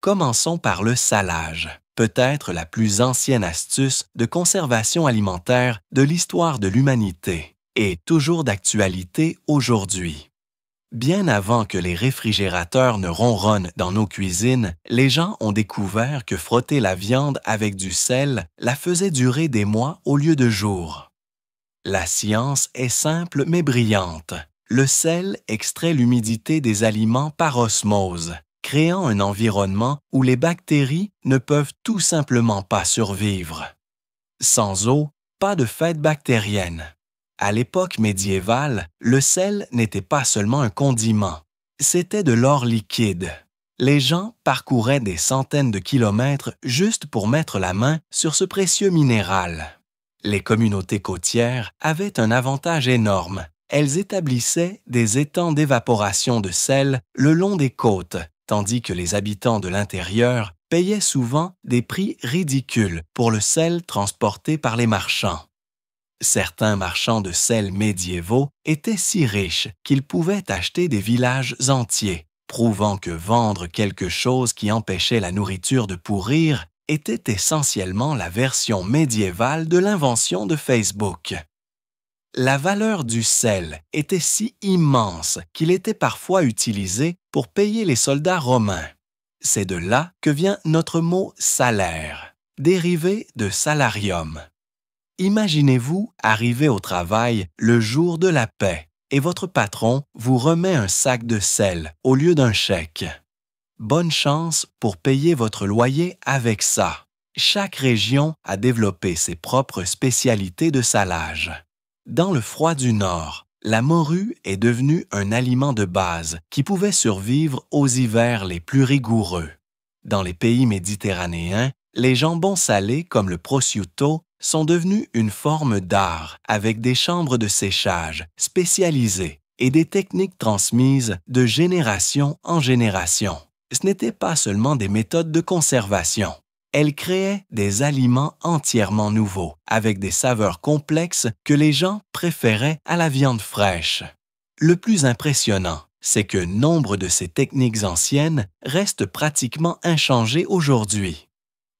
Commençons par le salage, peut-être la plus ancienne astuce de conservation alimentaire de l'histoire de l'humanité, et toujours d'actualité aujourd'hui. Bien avant que les réfrigérateurs ne ronronnent dans nos cuisines, les gens ont découvert que frotter la viande avec du sel la faisait durer des mois au lieu de jours. La science est simple mais brillante. Le sel extrait l'humidité des aliments par osmose, créant un environnement où les bactéries ne peuvent tout simplement pas survivre. Sans eau, pas de fête bactérienne. À l'époque médiévale, le sel n'était pas seulement un condiment, c'était de l'or liquide. Les gens parcouraient des centaines de kilomètres juste pour mettre la main sur ce précieux minéral. Les communautés côtières avaient un avantage énorme. Elles établissaient des étangs d'évaporation de sel le long des côtes, tandis que les habitants de l'intérieur payaient souvent des prix ridicules pour le sel transporté par les marchands. Certains marchands de sel médiévaux étaient si riches qu'ils pouvaient acheter des villages entiers, prouvant que vendre quelque chose qui empêchait la nourriture de pourrir était essentiellement la version médiévale de l'invention de Facebook. La valeur du sel était si immense qu'il était parfois utilisé pour payer les soldats romains. C'est de là que vient notre mot salaire, dérivé de salarium. Imaginez-vous arriver au travail le jour de la paie et votre patron vous remet un sac de sel au lieu d'un chèque. Bonne chance pour payer votre loyer avec ça. Chaque région a développé ses propres spécialités de salage. Dans le froid du Nord, la morue est devenue un aliment de base qui pouvait survivre aux hivers les plus rigoureux. Dans les pays méditerranéens, les jambons salés comme le prosciutto sont devenus une forme d'art avec des chambres de séchage spécialisées et des techniques transmises de génération en génération. Ce n'étaient pas seulement des méthodes de conservation. Elles créaient des aliments entièrement nouveaux, avec des saveurs complexes que les gens préféraient à la viande fraîche. Le plus impressionnant, c'est que nombre de ces techniques anciennes restent pratiquement inchangées aujourd'hui.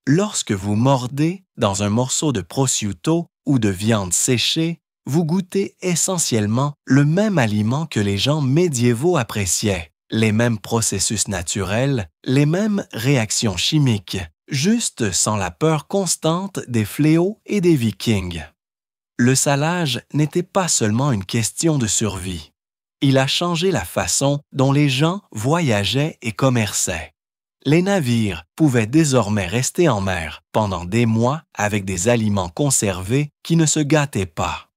Lorsque vous mordez dans un morceau de prosciutto ou de viande séchée, vous goûtez essentiellement le même aliment que les gens médiévaux appréciaient, les mêmes processus naturels, les mêmes réactions chimiques, juste sans la peur constante des fléaux et des Vikings. Le salage n'était pas seulement une question de survie. Il a changé la façon dont les gens voyageaient et commerçaient. Les navires pouvaient désormais rester en mer pendant des mois avec des aliments conservés qui ne se gâtaient pas.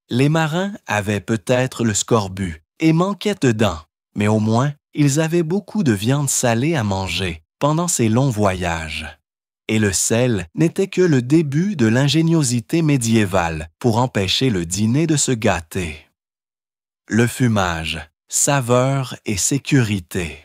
Les marins avaient peut-être le scorbut et manquaient de dents, mais au moins, ils avaient beaucoup de viande salée à manger pendant ces longs voyages. Et le sel n'était que le début de l'ingéniosité médiévale pour empêcher le dîner de se gâter. Le fumage, saveur et sécurité.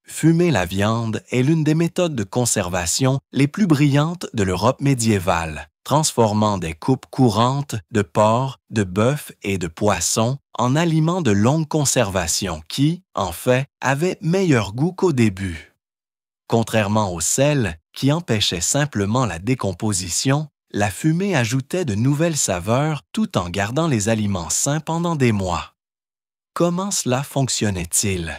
Fumer la viande est l'une des méthodes de conservation les plus brillantes de l'Europe médiévale, transformant des coupes courantes de porc, de bœuf et de poisson en aliments de longue conservation qui, en fait, avaient meilleur goût qu'au début. Contrairement au sel, qui empêchait simplement la décomposition, la fumée ajoutait de nouvelles saveurs tout en gardant les aliments sains pendant des mois. Comment cela fonctionnait-il?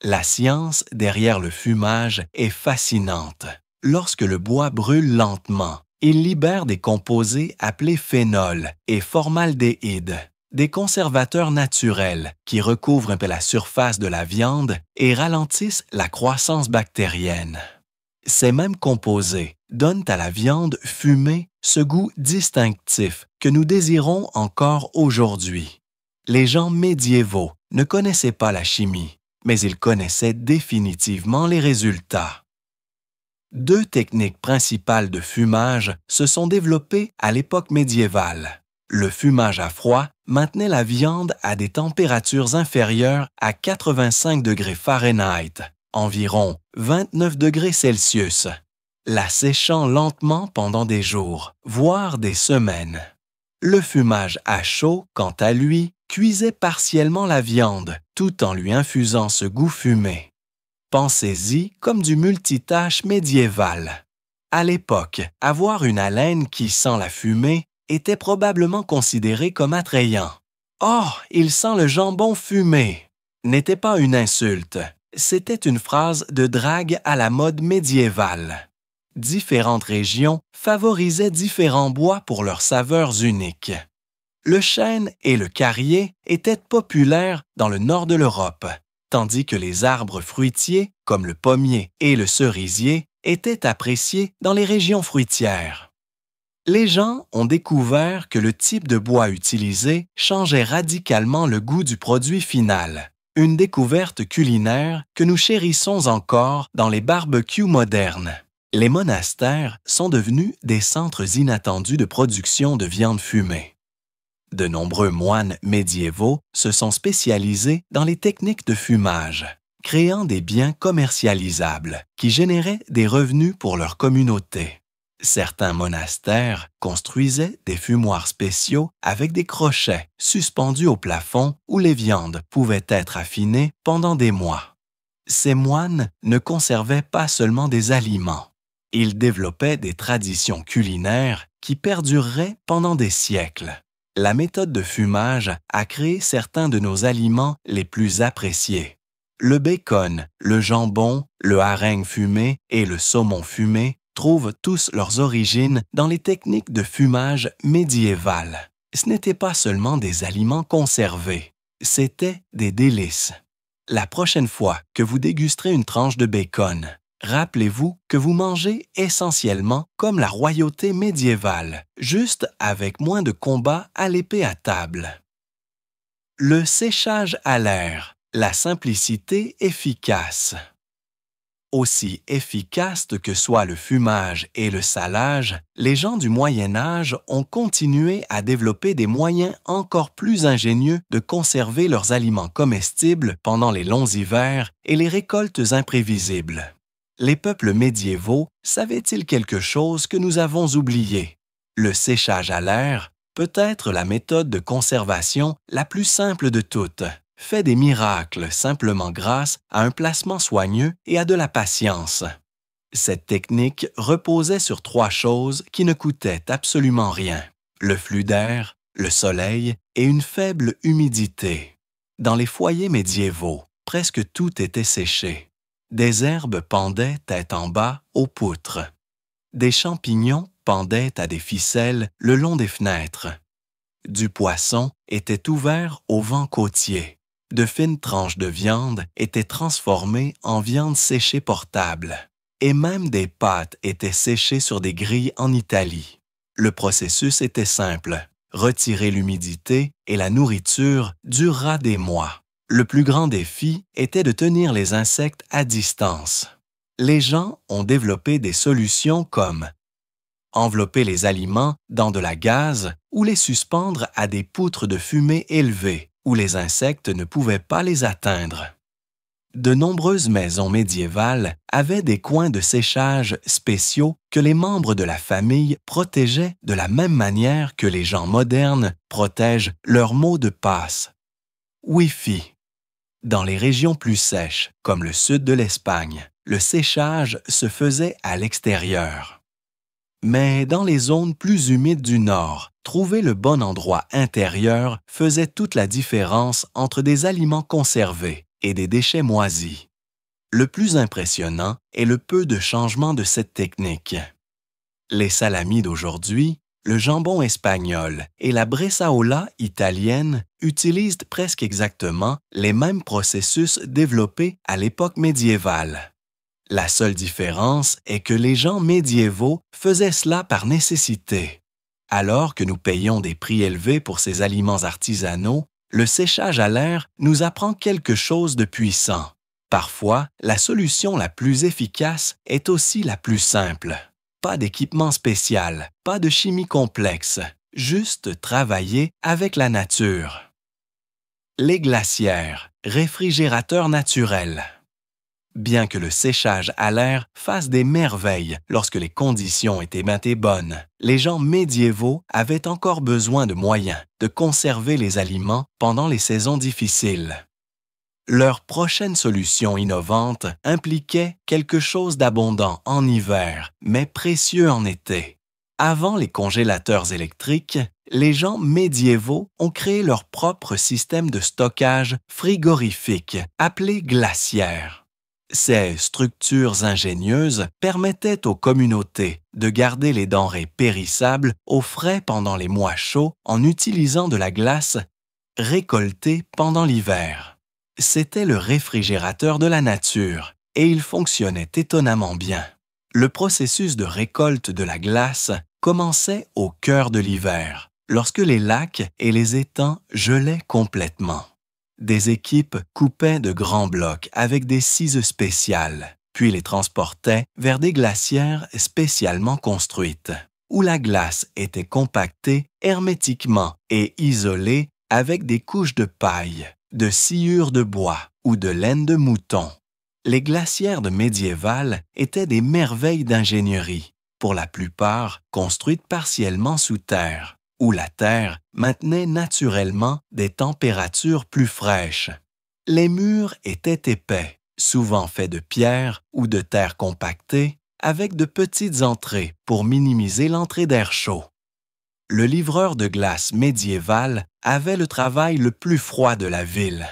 La science derrière le fumage est fascinante. Lorsque le bois brûle lentement, il libère des composés appelés phénols et formaldéhyde, des conservateurs naturels qui recouvrent un peu la surface de la viande et ralentissent la croissance bactérienne. Ces mêmes composés donnent à la viande fumée ce goût distinctif que nous désirons encore aujourd'hui. Les gens médiévaux ne connaissaient pas la chimie, mais ils connaissaient définitivement les résultats. Deux techniques principales de fumage se sont développées à l'époque médiévale. Le fumage à froid maintenait la viande à des températures inférieures à 85 degrés Fahrenheit, environ 29 degrés Celsius, la séchant lentement pendant des jours, voire des semaines. Le fumage à chaud, quant à lui, cuisait partiellement la viande, tout en lui infusant ce goût fumé. Pensez-y comme du multitâche médiéval. À l'époque, avoir une haleine qui sent la fumée était probablement considéré comme attrayant. « Oh, il sent le jambon fumé » n'était pas une insulte, c'était une phrase de drague à la mode médiévale. Différentes régions favorisaient différents bois pour leurs saveurs uniques. Le chêne et le carrier étaient populaires dans le nord de l'Europe, tandis que les arbres fruitiers, comme le pommier et le cerisier, étaient appréciés dans les régions fruitières. Les gens ont découvert que le type de bois utilisé changeait radicalement le goût du produit final, une découverte culinaire que nous chérissons encore dans les barbecues modernes. Les monastères sont devenus des centres inattendus de production de viande fumée. De nombreux moines médiévaux se sont spécialisés dans les techniques de fumage, créant des biens commercialisables qui généraient des revenus pour leur communauté. Certains monastères construisaient des fumoirs spéciaux avec des crochets suspendus au plafond où les viandes pouvaient être affinées pendant des mois. Ces moines ne conservaient pas seulement des aliments, ils développaient des traditions culinaires qui perdureraient pendant des siècles. La méthode de fumage a créé certains de nos aliments les plus appréciés. Le bacon, le jambon, le hareng fumé et le saumon fumé trouvent tous leurs origines dans les techniques de fumage médiévales. Ce n'étaient pas seulement des aliments conservés, c'étaient des délices. La prochaine fois que vous dégusterez une tranche de bacon, rappelez-vous que vous mangez essentiellement comme la royauté médiévale, juste avec moins de combats à l'épée à table. Le séchage à l'air, la simplicité efficace. Aussi efficaces que soient le fumage et le salage, les gens du Moyen Âge ont continué à développer des moyens encore plus ingénieux de conserver leurs aliments comestibles pendant les longs hivers et les récoltes imprévisibles. Les peuples médiévaux savaient-ils quelque chose que nous avons oublié? Le séchage à l'air peut être la méthode de conservation la plus simple de toutes, fait des miracles simplement grâce à un placement soigneux et à de la patience. Cette technique reposait sur 3 choses qui ne coûtaient absolument rien: le flux d'air, le soleil et une faible humidité. Dans les foyers médiévaux, presque tout était séché. Des herbes pendaient tête en bas aux poutres. Des champignons pendaient à des ficelles le long des fenêtres. Du poisson était ouvert au vent côtier. De fines tranches de viande étaient transformées en viande séchée portable. Et même des pâtes étaient séchées sur des grilles en Italie. Le processus était simple: retirer l'humidité et la nourriture durera des mois. Le plus grand défi était de tenir les insectes à distance. Les gens ont développé des solutions comme envelopper les aliments dans de la gaze ou les suspendre à des poutres de fumée élevées où les insectes ne pouvaient pas les atteindre. De nombreuses maisons médiévales avaient des coins de séchage spéciaux que les membres de la famille protégeaient de la même manière que les gens modernes protègent leurs mots de passe. Wi-Fi. Dans les régions plus sèches, comme le sud de l'Espagne, le séchage se faisait à l'extérieur. Mais dans les zones plus humides du nord, trouver le bon endroit intérieur faisait toute la différence entre des aliments conservés et des déchets moisis. Le plus impressionnant est le peu de changement de cette technique. Les salamis d'aujourd'hui, le jambon espagnol et la bresaola italienne utilisent presque exactement les mêmes processus développés à l'époque médiévale. La seule différence est que les gens médiévaux faisaient cela par nécessité. Alors que nous payons des prix élevés pour ces aliments artisanaux, le séchage à l'air nous apprend quelque chose de puissant. Parfois, la solution la plus efficace est aussi la plus simple. Pas d'équipement spécial, pas de chimie complexe, juste travailler avec la nature. Les glacières, réfrigérateurs naturels. Bien que le séchage à l'air fasse des merveilles lorsque les conditions étaient bonnes, les gens médiévaux avaient encore besoin de moyens de conserver les aliments pendant les saisons difficiles. Leur prochaine solution innovante impliquait quelque chose d'abondant en hiver, mais précieux en été. Avant les congélateurs électriques, les gens médiévaux ont créé leur propre système de stockage frigorifique appelé glaciaire. Ces structures ingénieuses permettaient aux communautés de garder les denrées périssables au frais pendant les mois chauds en utilisant de la glace récoltée pendant l'hiver. C'était le réfrigérateur de la nature et il fonctionnait étonnamment bien. Le processus de récolte de la glace commençait au cœur de l'hiver, lorsque les lacs et les étangs gelaient complètement. Des équipes coupaient de grands blocs avec des cises spéciales, puis les transportaient vers des glacières spécialement construites, où la glace était compactée hermétiquement et isolée avec des couches de paille, de sciure de bois ou de laine de mouton. Les glacières médiévales étaient des merveilles d'ingénierie, pour la plupart construites partiellement sous terre, où la terre maintenait naturellement des températures plus fraîches. Les murs étaient épais, souvent faits de pierre ou de terre compactée, avec de petites entrées pour minimiser l'entrée d'air chaud. Le livreur de glace médiéval avait le travail le plus froid de la ville.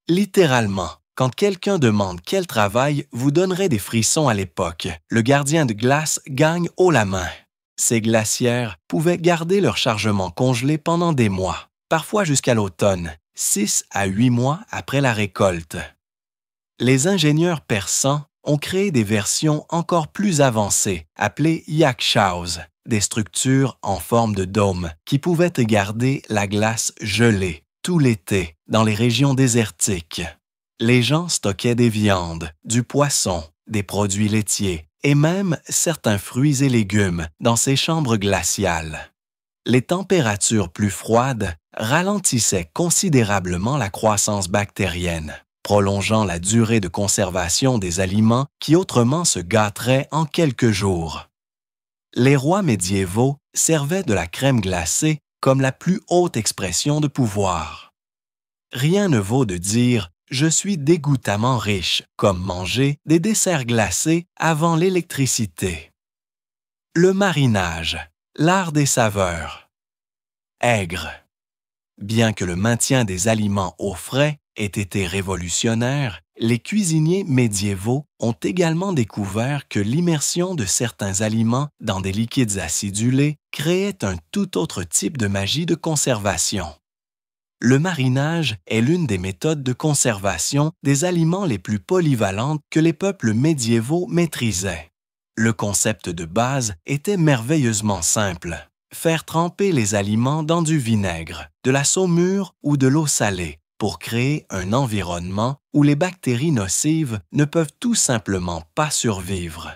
Littéralement, quand quelqu'un demande quel travail vous donnerait des frissons à l'époque, le gardien de glace gagne haut la main. Ces glacières pouvaient garder leur chargement congelé pendant des mois, parfois jusqu'à l'automne, 6 à 8 mois après la récolte. Les ingénieurs persans ont créé des versions encore plus avancées, appelées yakshaws, des structures en forme de dôme qui pouvaient garder la glace gelée tout l'été dans les régions désertiques. Les gens stockaient des viandes, du poisson, des produits laitiers et même certains fruits et légumes dans ces chambres glaciales. Les températures plus froides ralentissaient considérablement la croissance bactérienne, prolongeant la durée de conservation des aliments qui autrement se gâteraient en quelques jours. Les rois médiévaux servaient de la crème glacée comme la plus haute expression de pouvoir. Rien ne vaut de dire « je suis dégoûtamment riche » comme manger des desserts glacés avant l'électricité. Le marinage, l'art des saveurs. Aigre. Bien que le maintien des aliments au frais ait été révolutionnaire, les cuisiniers médiévaux ont également découvert que l'immersion de certains aliments dans des liquides acidulés créait un tout autre type de magie de conservation. Le marinage est l'une des méthodes de conservation des aliments les plus polyvalentes que les peuples médiévaux maîtrisaient. Le concept de base était merveilleusement simple. Faire tremper les aliments dans du vinaigre, de la saumure ou de l'eau salée pour créer un environnement où les bactéries nocives ne peuvent tout simplement pas survivre.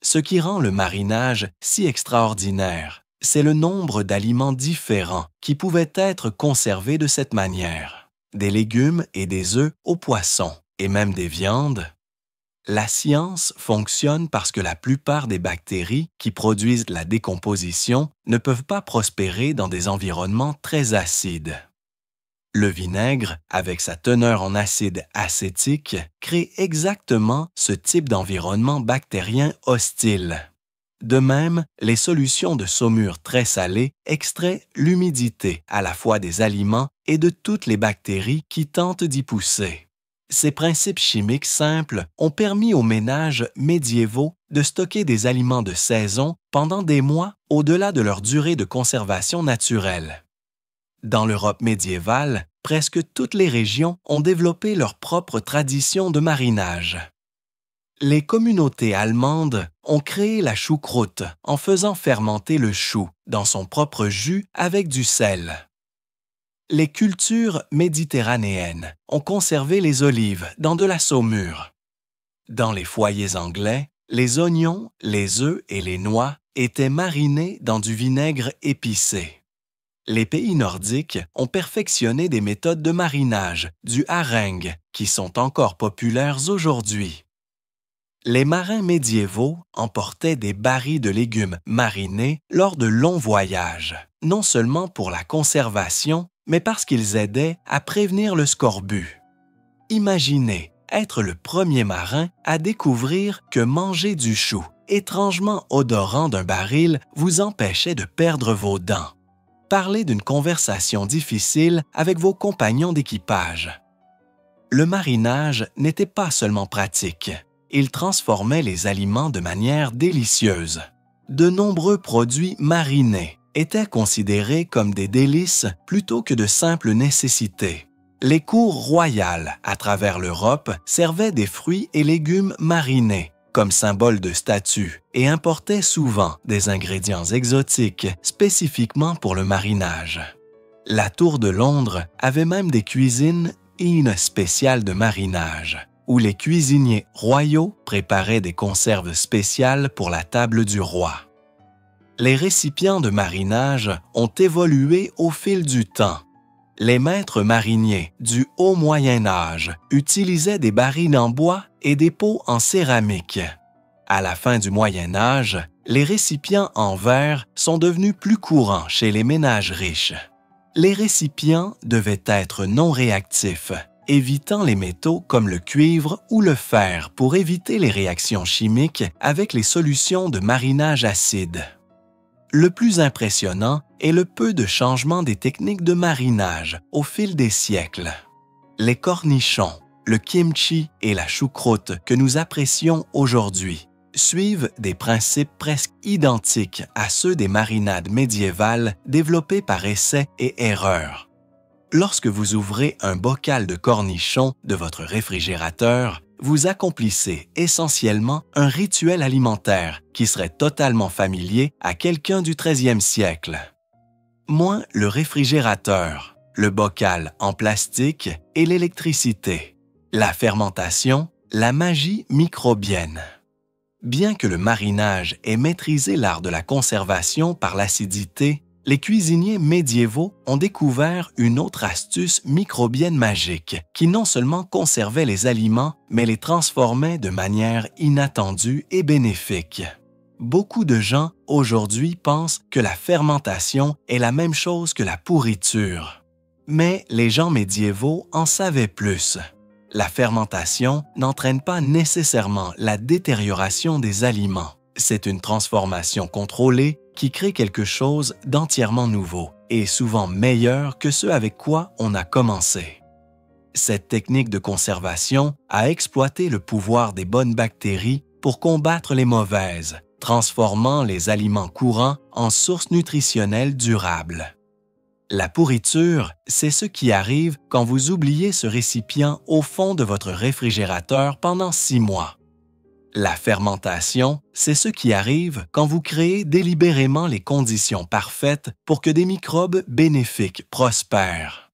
Ce qui rend le marinage si extraordinaire, c'est le nombre d'aliments différents qui pouvaient être conservés de cette manière. Des légumes et des œufs aux poissons, et même des viandes. La science fonctionne parce que la plupart des bactéries qui produisent la décomposition ne peuvent pas prospérer dans des environnements très acides. Le vinaigre, avec sa teneur en acide acétique, crée exactement ce type d'environnement bactérien hostile. De même, les solutions de saumure très salées extraient l'humidité à la fois des aliments et de toutes les bactéries qui tentent d'y pousser. Ces principes chimiques simples ont permis aux ménages médiévaux de stocker des aliments de saison pendant des mois au-delà de leur durée de conservation naturelle. Dans l'Europe médiévale, presque toutes les régions ont développé leur propre tradition de marinage. Les communautés allemandes ont créé la choucroute en faisant fermenter le chou dans son propre jus avec du sel. Les cultures méditerranéennes ont conservé les olives dans de la saumure. Dans les foyers anglais, les oignons, les œufs et les noix étaient marinés dans du vinaigre épicé. Les pays nordiques ont perfectionné des méthodes de marinage, du harengue, qui sont encore populaires aujourd'hui. Les marins médiévaux emportaient des barils de légumes marinés lors de longs voyages, non seulement pour la conservation, mais parce qu'ils aidaient à prévenir le scorbut. Imaginez être le premier marin à découvrir que manger du chou, étrangement odorant d'un baril, vous empêchait de perdre vos dents. Parlez d'une conversation difficile avec vos compagnons d'équipage. Le marinage n'était pas seulement pratique, il transformait les aliments de manière délicieuse. De nombreux produits marinés étaient considérés comme des délices plutôt que de simples nécessités. Les cours royales à travers l'Europe servaient des fruits et légumes marinés comme symbole de statut et importaient souvent des ingrédients exotiques spécifiquement pour le marinage. La Tour de Londres avait même des cuisines spéciales de marinage, où les cuisiniers royaux préparaient des conserves spéciales pour la table du roi. Les récipients de marinage ont évolué au fil du temps. Les maîtres mariniers du Haut Moyen Âge utilisaient des barils en bois et des pots en céramique. À la fin du Moyen Âge, les récipients en verre sont devenus plus courants chez les ménages riches. Les récipients devaient être non réactifs, évitant les métaux comme le cuivre ou le fer pour éviter les réactions chimiques avec les solutions de marinage acide. Le plus impressionnant est le peu de changement des techniques de marinage au fil des siècles. Les cornichons, le kimchi et la choucroute que nous apprécions aujourd'hui suivent des principes presque identiques à ceux des marinades médiévales développées par essai et erreur. Lorsque vous ouvrez un bocal de cornichons de votre réfrigérateur, vous accomplissez essentiellement un rituel alimentaire qui serait totalement familier à quelqu'un du 13e siècle. Moins le réfrigérateur, le bocal en plastique et l'électricité, la fermentation, la magie microbienne. Bien que le marinage ait maîtrisé l'art de la conservation par l'acidité, les cuisiniers médiévaux ont découvert une autre astuce microbienne magique qui non seulement conservait les aliments, mais les transformait de manière inattendue et bénéfique. Beaucoup de gens aujourd'hui pensent que la fermentation est la même chose que la pourriture. Mais les gens médiévaux en savaient plus. La fermentation n'entraîne pas nécessairement la détérioration des aliments. C'est une transformation contrôlée qui crée quelque chose d'entièrement nouveau et souvent meilleur que ce avec quoi on a commencé. Cette technique de conservation a exploité le pouvoir des bonnes bactéries pour combattre les mauvaises, transformant les aliments courants en sources nutritionnelles durables. La pourriture, c'est ce qui arrive quand vous oubliez ce récipient au fond de votre réfrigérateur pendant 6 mois. La fermentation, c'est ce qui arrive quand vous créez délibérément les conditions parfaites pour que des microbes bénéfiques prospèrent.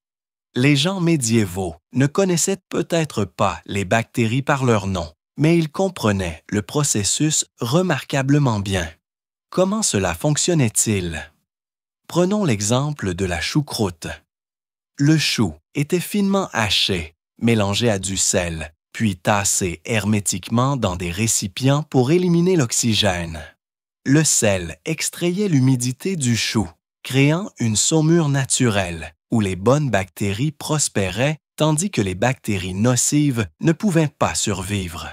Les gens médiévaux ne connaissaient peut-être pas les bactéries par leur nom, mais ils comprenaient le processus remarquablement bien. Comment cela fonctionnait-il? Prenons l'exemple de la choucroute. Le chou était finement haché, mélangé à du sel, puis tassé hermétiquement dans des récipients pour éliminer l'oxygène. Le sel extrayait l'humidité du chou, créant une saumure naturelle où les bonnes bactéries prospéraient tandis que les bactéries nocives ne pouvaient pas survivre.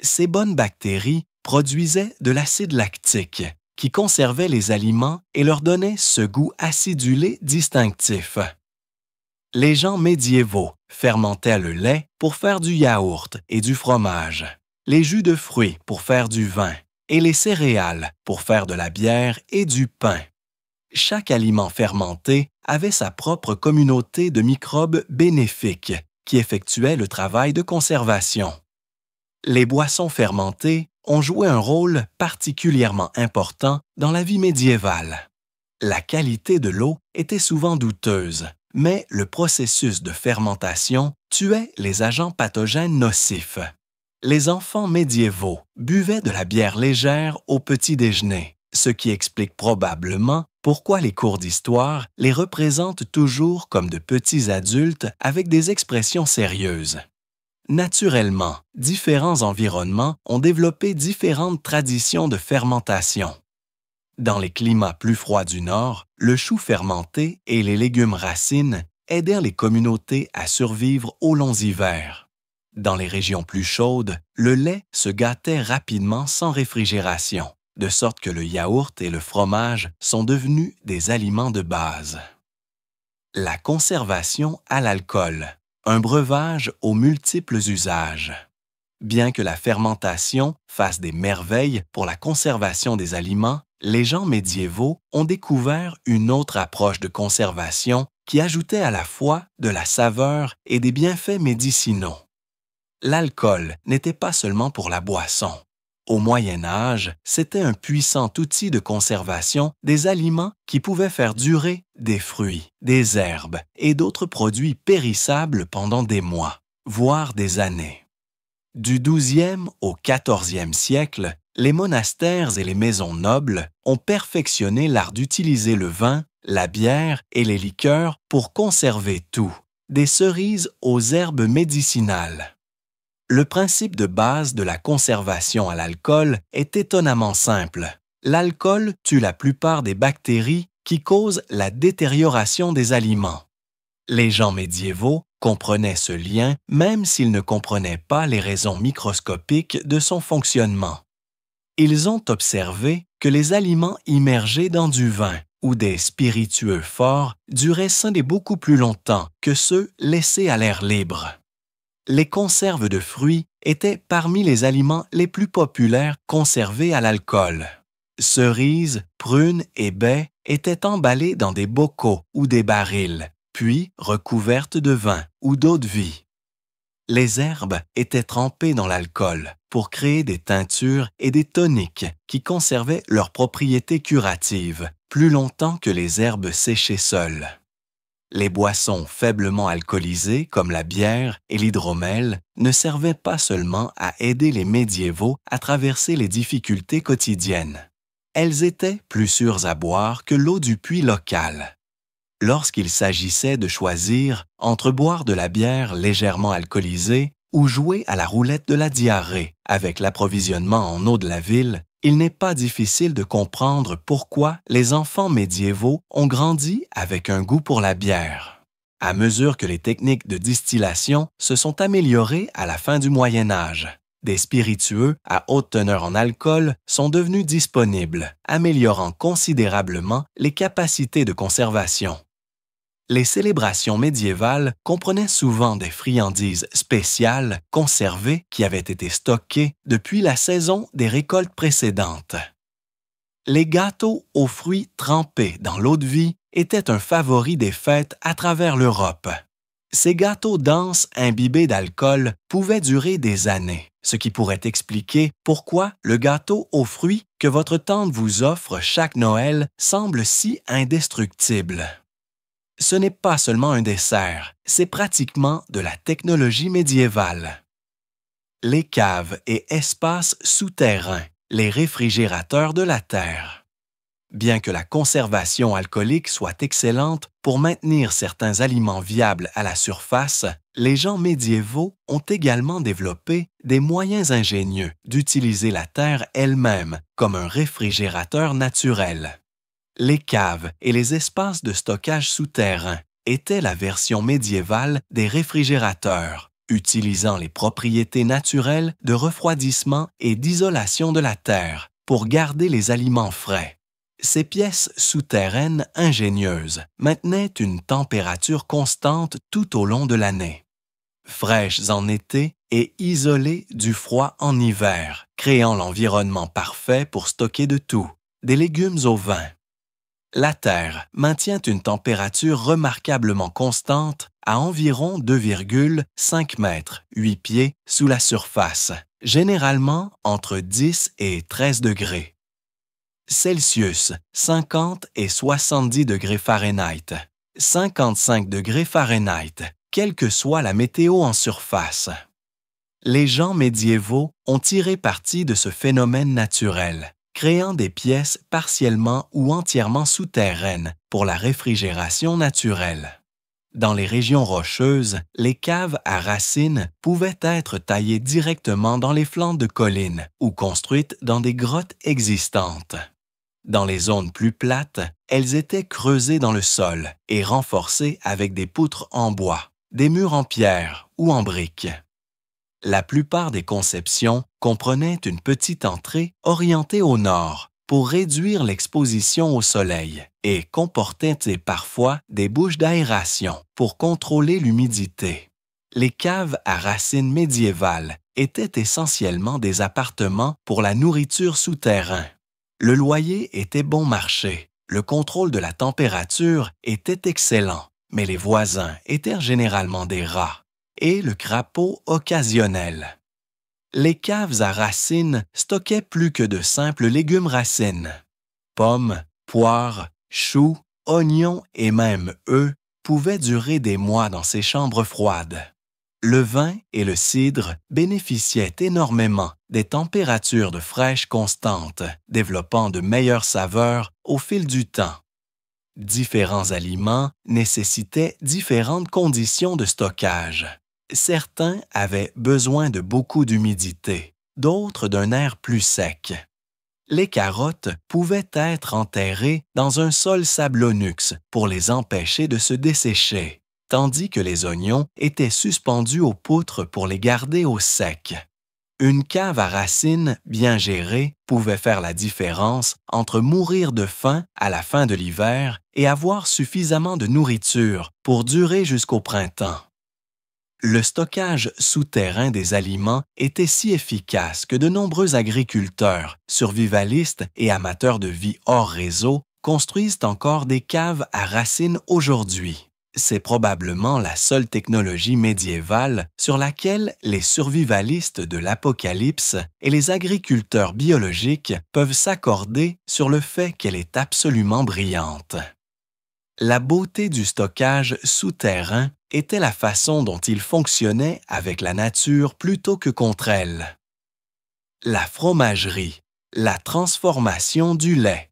Ces bonnes bactéries produisaient de l'acide lactique qui conservait les aliments et leur donnait ce goût acidulé distinctif. Les gens médiévaux fermentaient le lait pour faire du yaourt et du fromage, les jus de fruits pour faire du vin et les céréales pour faire de la bière et du pain. Chaque aliment fermenté avait sa propre communauté de microbes bénéfiques qui effectuaient le travail de conservation. Les boissons fermentées ont joué un rôle particulièrement important dans la vie médiévale. La qualité de l'eau était souvent douteuse, mais le processus de fermentation tuait les agents pathogènes nocifs. Les enfants médiévaux buvaient de la bière légère au petit déjeuner, ce qui explique probablement pourquoi les cours d'histoire les représentent toujours comme de petits adultes avec des expressions sérieuses. Naturellement, différents environnements ont développé différentes traditions de fermentation. Dans les climats plus froids du Nord, le chou fermenté et les légumes racines aidèrent les communautés à survivre aux longs hivers. Dans les régions plus chaudes, le lait se gâtait rapidement sans réfrigération, de sorte que le yaourt et le fromage sont devenus des aliments de base. La conservation à l'alcool, un breuvage aux multiples usages. Bien que la fermentation fasse des merveilles pour la conservation des aliments, les gens médiévaux ont découvert une autre approche de conservation qui ajoutait à la fois de la saveur et des bienfaits médicinaux. L'alcool n'était pas seulement pour la boisson. Au Moyen Âge, c'était un puissant outil de conservation des aliments qui pouvaient faire durer des fruits, des herbes et d'autres produits périssables pendant des mois, voire des années. Du XIIe au XIVe siècle, les monastères et les maisons nobles ont perfectionné l'art d'utiliser le vin, la bière et les liqueurs pour conserver tout, des cerises aux herbes médicinales. Le principe de base de la conservation à l'alcool est étonnamment simple. L'alcool tue la plupart des bactéries qui causent la détérioration des aliments. Les gens médiévaux comprenaient ce lien même s'ils ne comprenaient pas les raisons microscopiques de son fonctionnement. Ils ont observé que les aliments immergés dans du vin ou des spiritueux forts duraient scinder beaucoup plus longtemps que ceux laissés à l'air libre. Les conserves de fruits étaient parmi les aliments les plus populaires conservés à l'alcool. Cerises, prunes et baies étaient emballées dans des bocaux ou des barils, puis recouvertes de vin ou d'eau-de-vie. Les herbes étaient trempées dans l'alcool pour créer des teintures et des toniques qui conservaient leurs propriétés curatives plus longtemps que les herbes séchées seules. Les boissons faiblement alcoolisées comme la bière et l'hydromel ne servaient pas seulement à aider les médiévaux à traverser les difficultés quotidiennes. Elles étaient plus sûres à boire que l'eau du puits local. Lorsqu'il s'agissait de choisir entre boire de la bière légèrement alcoolisée ou jouer à la roulette de la diarrhée avec l'approvisionnement en eau de la ville, il n'est pas difficile de comprendre pourquoi les enfants médiévaux ont grandi avec un goût pour la bière. À mesure que les techniques de distillation se sont améliorées à la fin du Moyen Âge, des spiritueux à haute teneur en alcool sont devenus disponibles, améliorant considérablement les capacités de conservation. Les célébrations médiévales comprenaient souvent des friandises spéciales conservées qui avaient été stockées depuis la saison des récoltes précédentes. Les gâteaux aux fruits trempés dans l'eau-de-vie étaient un favori des fêtes à travers l'Europe. Ces gâteaux denses imbibés d'alcool pouvaient durer des années, ce qui pourrait expliquer pourquoi le gâteau aux fruits que votre tante vous offre chaque Noël semble si indestructible. Ce n'est pas seulement un dessert, c'est pratiquement de la technologie médiévale. Les caves et espaces souterrains, les réfrigérateurs de la Terre. Bien que la conservation alcoolique soit excellente pour maintenir certains aliments viables à la surface, les gens médiévaux ont également développé des moyens ingénieux d'utiliser la terre elle-même comme un réfrigérateur naturel. Les caves et les espaces de stockage souterrains étaient la version médiévale des réfrigérateurs, utilisant les propriétés naturelles de refroidissement et d'isolation de la terre pour garder les aliments frais. Ces pièces souterraines ingénieuses maintenaient une température constante tout au long de l'année. Fraîches en été et isolées du froid en hiver, créant l'environnement parfait pour stocker de tout, des légumes au vin. La Terre maintient une température remarquablement constante à environ 2,5 mètres, 8 pieds, sous la surface, généralement entre 10 et 13 degrés. Celsius, 50 et 70 degrés Fahrenheit, 55 degrés Fahrenheit, quelle que soit la météo en surface. Les gens médiévaux ont tiré parti de ce phénomène naturel, créant des pièces partiellement ou entièrement souterraines pour la réfrigération naturelle. Dans les régions rocheuses, les caves à racines pouvaient être taillées directement dans les flancs de collines ou construites dans des grottes existantes. Dans les zones plus plates, elles étaient creusées dans le sol et renforcées avec des poutres en bois, des murs en pierre ou en briques. La plupart des conceptions comprenaient une petite entrée orientée au nord pour réduire l'exposition au soleil et comportaient parfois des bouches d'aération pour contrôler l'humidité. Les caves à racines médiévales étaient essentiellement des appartements pour la nourriture souterrain. Le loyer était bon marché, le contrôle de la température était excellent, mais les voisins étaient généralement des rats et le crapaud occasionnel. Les caves à racines stockaient plus que de simples légumes racines. Pommes, poires, choux, oignons et même œufs pouvaient durer des mois dans ces chambres froides. Le vin et le cidre bénéficiaient énormément des températures de fraîche constantes, développant de meilleures saveurs au fil du temps. Différents aliments nécessitaient différentes conditions de stockage. Certains avaient besoin de beaucoup d'humidité, d'autres d'un air plus sec. Les carottes pouvaient être enterrées dans un sol sablonux pour les empêcher de se dessécher, tandis que les oignons étaient suspendus aux poutres pour les garder au sec. Une cave à racines bien gérée pouvait faire la différence entre mourir de faim à la fin de l'hiver et avoir suffisamment de nourriture pour durer jusqu'au printemps. Le stockage souterrain des aliments était si efficace que de nombreux agriculteurs, survivalistes et amateurs de vie hors réseau construisent encore des caves à racines aujourd'hui. C'est probablement la seule technologie médiévale sur laquelle les survivalistes de l'Apocalypse et les agriculteurs biologiques peuvent s'accorder sur le fait qu'elle est absolument brillante. La beauté du stockage souterrain était la façon dont il fonctionnait avec la nature plutôt que contre elle. La fromagerie, la transformation du lait.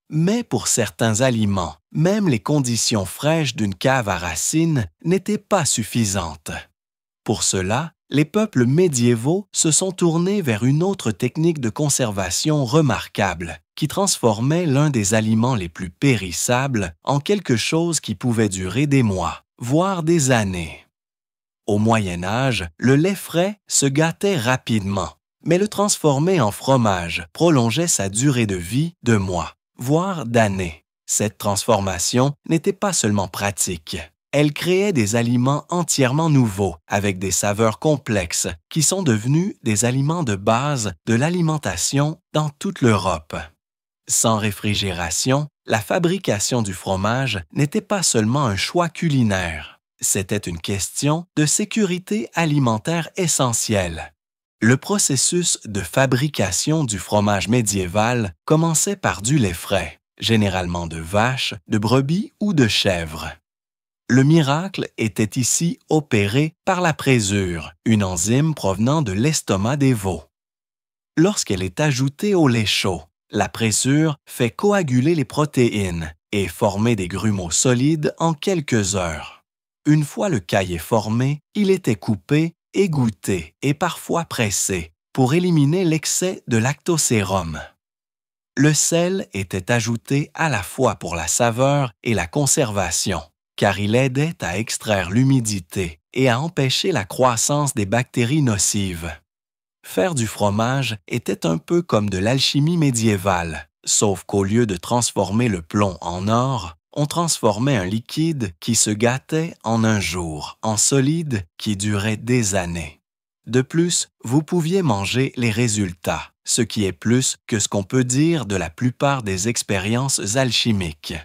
Mais pour certains aliments, même les conditions fraîches d'une cave à racines n'étaient pas suffisantes. Pour cela, les peuples médiévaux se sont tournés vers une autre technique de conservation remarquable, qui transformait l'un des aliments les plus périssables en quelque chose qui pouvait durer des mois, voire des années. Au Moyen Âge, le lait frais se gâtait rapidement, mais le transformer en fromage prolongeait sa durée de vie de mois, voire d'années. Cette transformation n'était pas seulement pratique. Elle créait des aliments entièrement nouveaux, avec des saveurs complexes, qui sont devenus des aliments de base de l'alimentation dans toute l'Europe. Sans réfrigération, la fabrication du fromage n'était pas seulement un choix culinaire, c'était une question de sécurité alimentaire essentielle. Le processus de fabrication du fromage médiéval commençait par du lait frais, généralement de vache, de brebis ou de chèvre. Le miracle était ici opéré par la présure, une enzyme provenant de l'estomac des veaux. Lorsqu'elle est ajoutée au lait chaud, la présure fait coaguler les protéines et former des grumeaux solides en quelques heures. Une fois le caillé formé, il était coupé, égoutté et parfois pressé pour éliminer l'excès de lactosérum. Le sel était ajouté à la fois pour la saveur et la conservation, car il aidait à extraire l'humidité et à empêcher la croissance des bactéries nocives. Faire du fromage était un peu comme de l'alchimie médiévale, sauf qu'au lieu de transformer le plomb en or, on transformait un liquide qui se gâtait en un jour, en solide qui durait des années. De plus, vous pouviez manger les résultats, ce qui est plus que ce qu'on peut dire de la plupart des expériences alchimiques.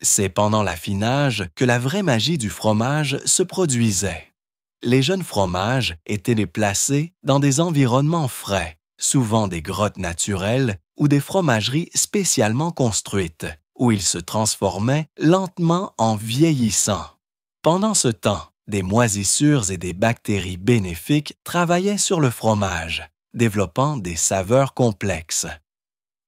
C'est pendant l'affinage que la vraie magie du fromage se produisait. Les jeunes fromages étaient déplacés dans des environnements frais, souvent des grottes naturelles ou des fromageries spécialement construites, où ils se transformaient lentement en vieillissant. Pendant ce temps, des moisissures et des bactéries bénéfiques travaillaient sur le fromage, développant des saveurs complexes.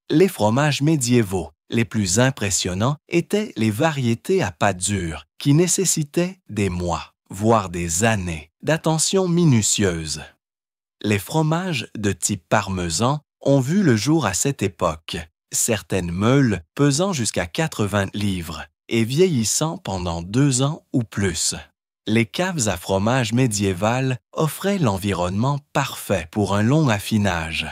Les fromages médiévaux les plus impressionnants étaient les variétés à pâte dure, qui nécessitaient des mois, voire des années, d'attention minutieuse. Les fromages de type parmesan ont vu le jour à cette époque, certaines meules pesant jusqu'à 80 livres et vieillissant pendant 2 ans ou plus. Les caves à fromage médiévales offraient l'environnement parfait pour un long affinage.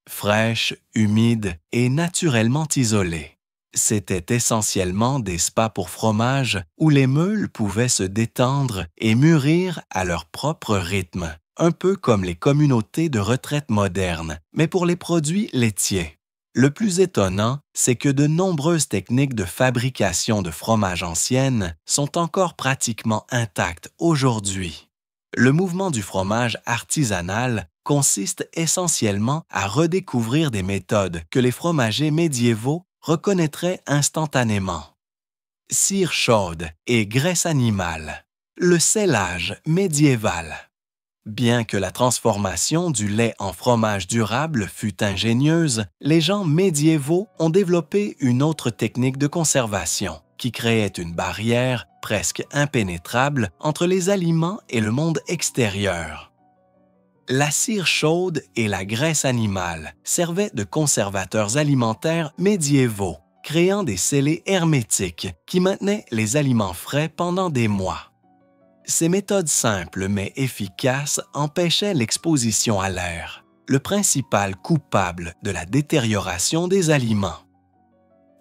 Fraîches, humides et naturellement isolées. C'étaient essentiellement des spas pour fromage où les meules pouvaient se détendre et mûrir à leur propre rythme, un peu comme les communautés de retraite modernes, mais pour les produits laitiers. Le plus étonnant, c'est que de nombreuses techniques de fabrication de fromage anciennes sont encore pratiquement intactes aujourd'hui. Le mouvement du fromage artisanal consiste essentiellement à redécouvrir des méthodes que les fromagers médiévaux reconnaîtraient instantanément. Cire chaude et graisse animale. Le sellage médiéval. Bien que la transformation du lait en fromage durable fût ingénieuse, les gens médiévaux ont développé une autre technique de conservation qui créait une barrière presque impénétrable entre les aliments et le monde extérieur. La cire chaude et la graisse animale servaient de conservateurs alimentaires médiévaux, créant des scellés hermétiques qui maintenaient les aliments frais pendant des mois. Ces méthodes simples mais efficaces empêchaient l'exposition à l'air, le principal coupable de la détérioration des aliments.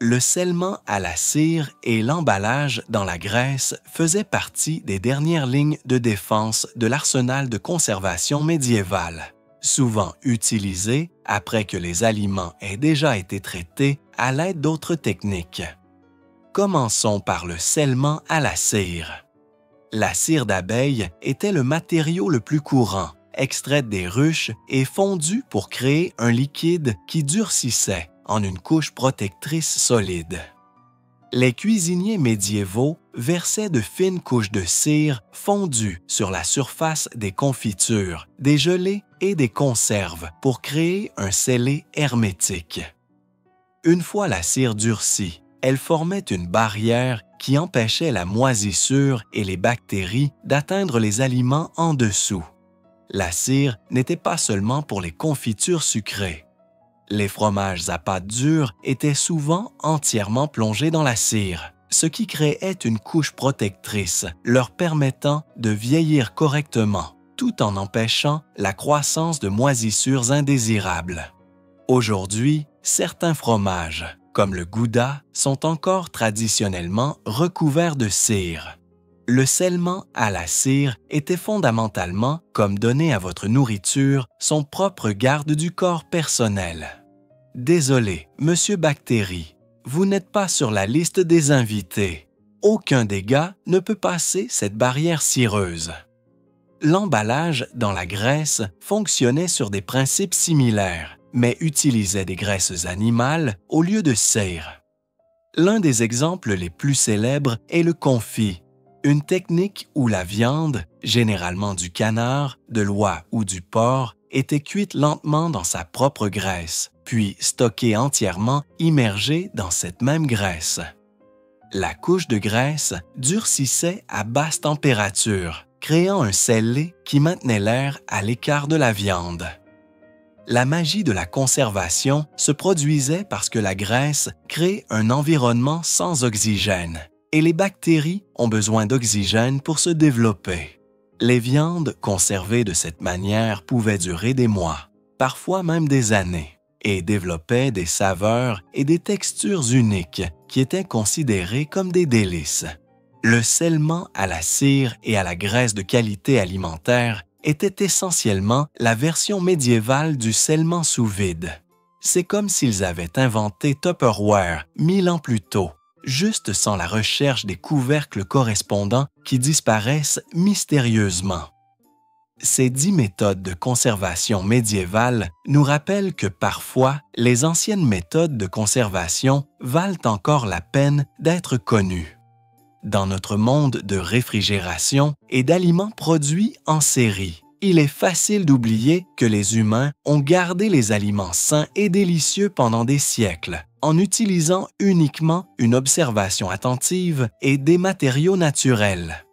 Le scellement à la cire et l'emballage dans la graisse faisaient partie des dernières lignes de défense de l'arsenal de conservation médiéval, souvent utilisé après que les aliments aient déjà été traités à l'aide d'autres techniques. Commençons par le scellement à la cire. La cire d'abeille était le matériau le plus courant, extraite des ruches et fondue pour créer un liquide qui durcissait en une couche protectrice solide. Les cuisiniers médiévaux versaient de fines couches de cire fondues sur la surface des confitures, des gelées et des conserves pour créer un scellé hermétique. Une fois la cire durcie, elle formait une barrière qui empêchait la moisissure et les bactéries d'atteindre les aliments en dessous. La cire n'était pas seulement pour les confitures sucrées. Les fromages à pâte dure étaient souvent entièrement plongés dans la cire, ce qui créait une couche protectrice leur permettant de vieillir correctement, tout en empêchant la croissance de moisissures indésirables. Aujourd'hui, certains fromages, comme le Gouda, sont encore traditionnellement recouverts de cire. Le scellement à la cire était fondamentalement comme donner à votre nourriture son propre garde du corps personnel. Désolé, Monsieur Bactérie, vous n'êtes pas sur la liste des invités. Aucun dégât ne peut passer cette barrière cireuse. L'emballage dans la graisse fonctionnait sur des principes similaires, mais utilisait des graisses animales au lieu de cire. L'un des exemples les plus célèbres est le confit, une technique où la viande, généralement du canard, de l'oie ou du porc, était cuite lentement dans sa propre graisse, puis stockée entièrement immergée dans cette même graisse. La couche de graisse durcissait à basse température, créant un scellé qui maintenait l'air à l'écart de la viande. La magie de la conservation se produisait parce que la graisse crée un environnement sans oxygène, et les bactéries ont besoin d'oxygène pour se développer. Les viandes conservées de cette manière pouvaient durer des mois, parfois même des années, et développaient des saveurs et des textures uniques qui étaient considérées comme des délices. Le scellement à la cire et à la graisse de qualité alimentaire était essentiellement la version médiévale du scellement sous vide. C'est comme s'ils avaient inventé Tupperware 1000 ans plus tôt, juste sans la recherche des couvercles correspondants qui disparaissent mystérieusement. Ces 10 méthodes de conservation médiévales nous rappellent que parfois, les anciennes méthodes de conservation valent encore la peine d'être connues. Dans notre monde de réfrigération et d'aliments produits en série, il est facile d'oublier que les humains ont gardé les aliments sains et délicieux pendant des siècles, en utilisant uniquement une observation attentive et des matériaux naturels.